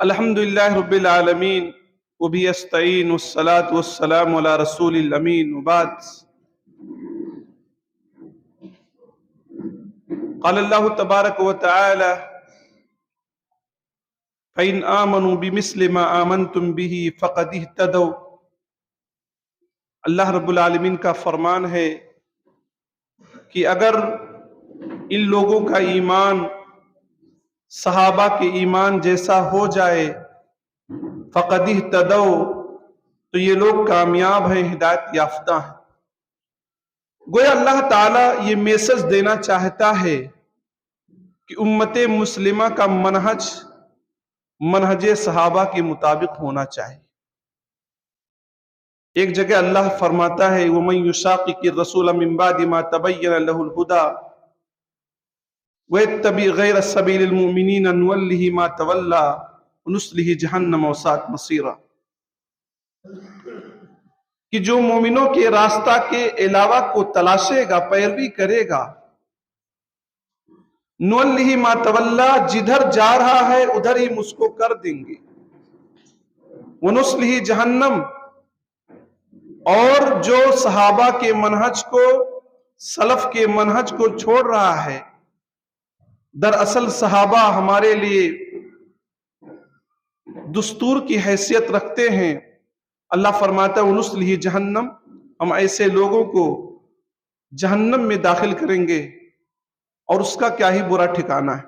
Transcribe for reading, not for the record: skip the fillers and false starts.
الحمدللہ رب العالمین وبہ استعین والصلاة والسلام علی رسول الامین وبعد قال اللہ تبارک وتعالی فَإِنْ آمَنُوا بِمِثْلِ مَا آمَنْتُمْ بِهِ فَقَدِ اهْتَدَوْا۔ اللہ رب العالمین کا فرمان ہے کہ اگر ان لوگوں کا ایمان صحابہ کے ایمان جیسا ہو جائے فَقَدِ اهْتَدَوْا، تو یہ لوگ کامیاب ہیں، ہدایت یافتہ ہیں۔ گویا اللہ تعالیٰ یہ میسج دینا چاہتا ہے کہ امت مسلمہ کا منہج صحابہ کے مطابق ہونا چاہیے۔ ایک جگہ اللہ فرماتا ہے وَمَن يُشَاقِقِ الرَّسُولَ مِن بَعْدِ مَا تَبَيَّنَ لَهُ الْهُدَىٰ وَيَتَّبِعْ غَيْرَ سَبِيلِ الْمُؤْمِنِينَ نُوَلِّهِ مَا تَوَلَّىٰ وَنُصْلِهِ جَهَنَّمَ وَسَاءَتْ مَصِيرًا، کہ جو مومنوں کے راستہ کے علاوہ کو تلاشے گا، پیروی کرے گا، نُوَلِّهِ مَا تَوَلَّىٰ، جدھر جا رہا ہے ادھر ہی اس کو کر دیں گے، وَنُصْلِهِ جَهَنَّمَ، اور جو صحابہ کے منہج کو، سلف کے منہج کو چھوڑ رہا ہے، دراصل صحابہ ہمارے لیے دستور کی حیثیت رکھتے ہیں۔ اللہ فرماتا ہے وَنُصْلِهِ جَهَنَّمَ، ہم ایسے لوگوں کو جہنم میں داخل کریں گے اور اس کا کیا ہی برا ٹھکانہ ہے۔